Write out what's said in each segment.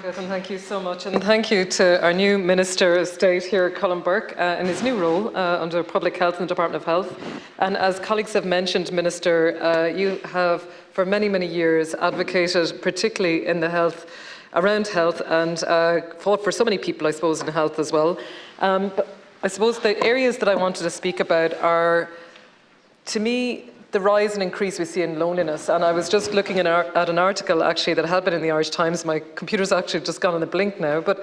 And thank you so much, and thank you to our new Minister of State here, Colin Burke, in his new role under Public Health in the Department of Health. And as colleagues have mentioned, Minister, you have for many, many years advocated, particularly in the health, around health, and fought for so many people, I suppose, in health as well. But I suppose the areas that I wanted to speak about are, to me, the rise and increase we see in loneliness. And I was just looking at an article actually that had been in the Irish Times. My computer's actually just gone on the blink now, but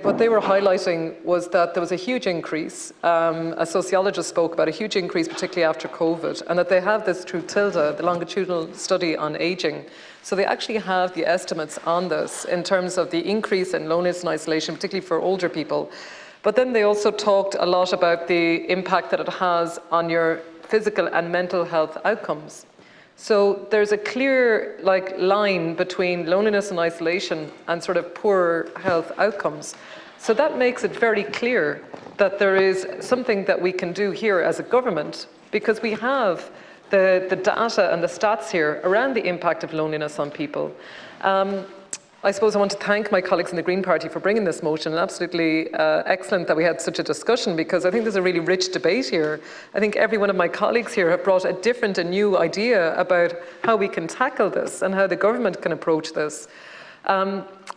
what they were highlighting was that there was a huge increase. A sociologist spoke about a huge increase, particularly after COVID, and that they have this through TILDA, the longitudinal study on aging. So they actually have the estimates on this in terms of the increase in loneliness and isolation, particularly for older people. But then they also talked a lot about the impact that it has on your physical and mental health outcomes. So there's a clear line between loneliness and isolation and sort of poor health outcomes. So that makes it very clear that there is something that we can do here as a government, because we have the data and the stats here around the impact of loneliness on people. I suppose I want to thank my colleagues in the Green Party for bringing this motion, and absolutely excellent that we had such a discussion, because I think there's a really rich debate here. I think every one of my colleagues here have brought a different and new idea about how we can tackle this and how the government can approach this.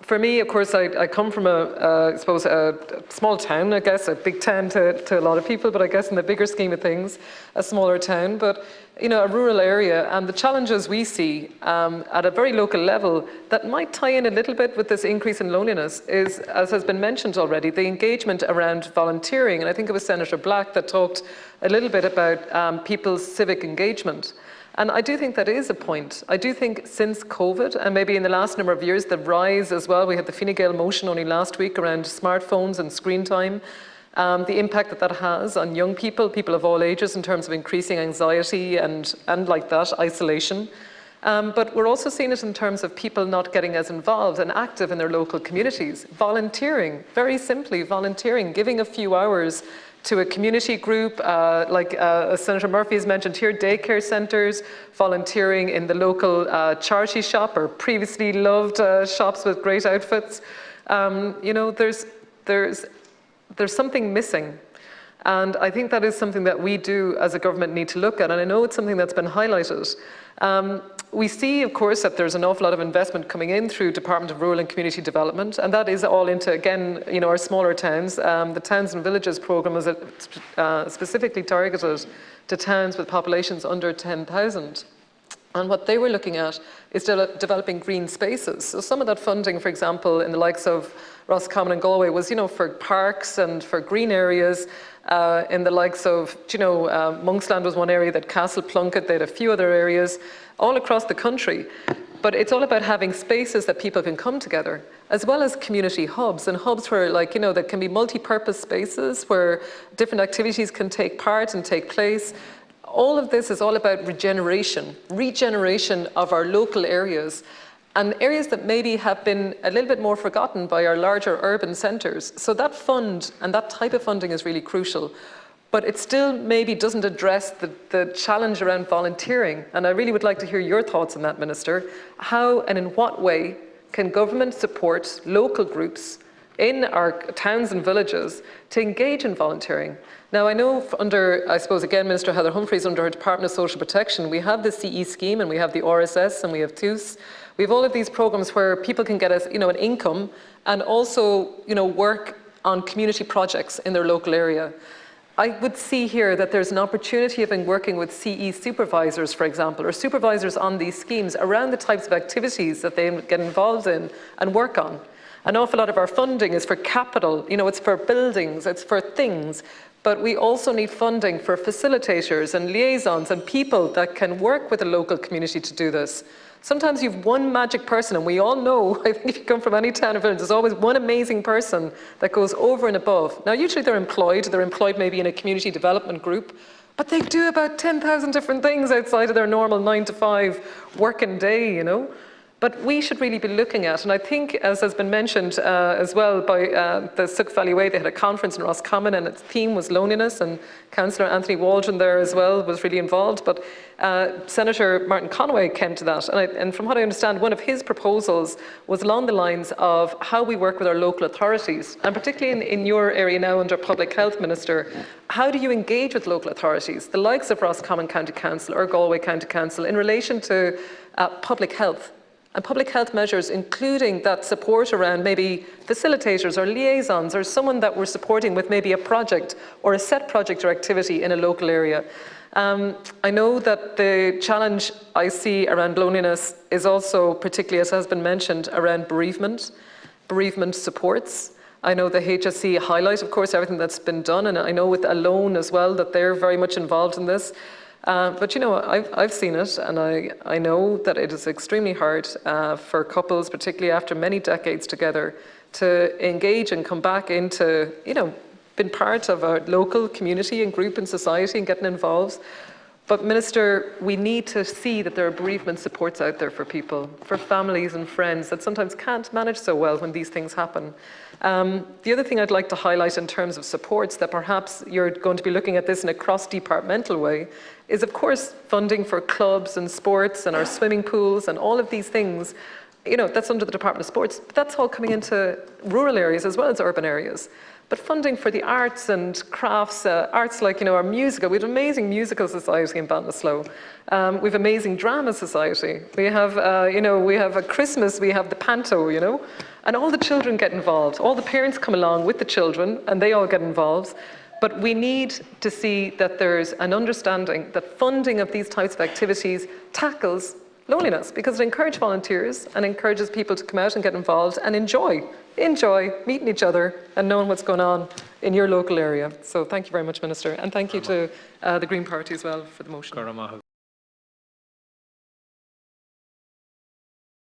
For me, of course, I come from I suppose a small town, I guess, a big town to a lot of people, but I guess in the bigger scheme of things, a smaller town, but a rural area. And the challenges we see at a very local level that might tie in a little bit with this increase in loneliness is, as has been mentioned already, the engagement around volunteering. And I think it was Senator Black that talked a little bit about people's civic engagement. And I do think that is a point. I do think since COVID, and maybe in the last number of years, the rise as well, we had the Fine Gael motion only last week around smartphones and screen time, the impact that has on young people of all ages in terms of increasing anxiety and like that, isolation. But we're also seeing it in terms of people not getting as involved and active in their local communities. Volunteering, very simply volunteering, giving a few hours to a community group, like Senator Murphy has mentioned here, daycare centres, volunteering in the local charity shop or previously loved shops with great outfits. There's something missing. And I think that is something that we do as a government need to look at. And I know it's something that's been highlighted. We see, of course, that there's an awful lot of investment coming in through Department of Rural and Community Development, and that is all into, again, our smaller towns. The Towns and Villages programme is specifically targeted to towns with populations under 10,000. And what they were looking at is developing green spaces. So some of that funding, for example, in the likes of Roscommon and Galway was, for parks and for green areas. In the likes of, Monksland was one area, that Castle Plunkett, they had a few other areas all across the country. But it's all about having spaces that people can come together, as well as community hubs, and hubs where, that can be multi-purpose spaces where different activities can take part and take place. All of this is all about regeneration of our local areas, and areas that maybe have been a little bit more forgotten by our larger urban centres. So that fund and that type of funding is really crucial, but it still maybe doesn't address the challenge around volunteering. And I really would like to hear your thoughts on that, Minister. How and in what way can government support local groups in our towns and villages to engage in volunteering? Now, I know under, I suppose, again, Minister Heather Humphreys, under her Department of Social Protection, we have the CE scheme and we have the RSS and we have TUS. We have all of these programs where people can get an income and also, work on community projects in their local area. I would see here that there's an opportunity of working with CE supervisors, for example, or supervisors on these schemes around the types of activities that they get involved in and work on. An awful lot of our funding is for capital, it's for buildings, it's for things. But we also need funding for facilitators and liaisons and people that can work with the local community to do this. Sometimes you've one magic person, and we all know, I think if you come from any town or village, there's always one amazing person that goes over and above. Now, usually they're employed maybe in a community development group, but they do about 10,000 different things outside of their normal 9 to 5 working day, But we should really be looking at, and I think, as has been mentioned as well by the Suck Valley Way, they had a conference in Roscommon and its theme was loneliness, and Councillor Anthony Waldron there as well was really involved. But Senator Martin Conway came to that, and from what I understand, one of his proposals was along the lines of how we work with our local authorities, and particularly in your area now under Public Health Minister, how do you engage with local authorities, the likes of Roscommon County Council or Galway County Council, in relation to public health? And public health measures, including that support around maybe facilitators or liaisons or someone that we're supporting with maybe a project or a set project or activity in a local area. I know that the challenge I see around loneliness is also, particularly as has been mentioned, around bereavement supports. I know the HSC highlight, of course, everything that's been done, and I know with Alone as well that they're very much involved in this. But you know, I've seen it, and I know that it is extremely hard for couples, particularly after many decades together, to engage and come back into, you know, being part of a local community and group in society and getting involved. But Minister, we need to see that there are bereavement supports out there for people, for families and friends that sometimes can't manage so well when these things happen. The other thing I'd like to highlight in terms of supports, that perhaps you're going to be looking at this in a cross-departmental way, is of course funding for clubs and sports and our swimming pools and all of these things. You know, that's under the Department of Sports, but that's all coming into rural areas as well as urban areas. But funding for the arts and crafts, arts like, you know, our musical, we have an amazing musical society in Ballinasloe. We have amazing drama society. We have, you know, we have a Christmas, we have the panto, you know, and all the children get involved. All the parents come along with the children and they all get involved. But we need to see that there's an understanding that funding of these types of activities tackles loneliness, because it encourages volunteers and encourages people to come out and get involved and enjoy meeting each other and knowing what's going on in your local area. So thank you very much, Minister, and thank you to the Green Party as well for the motion.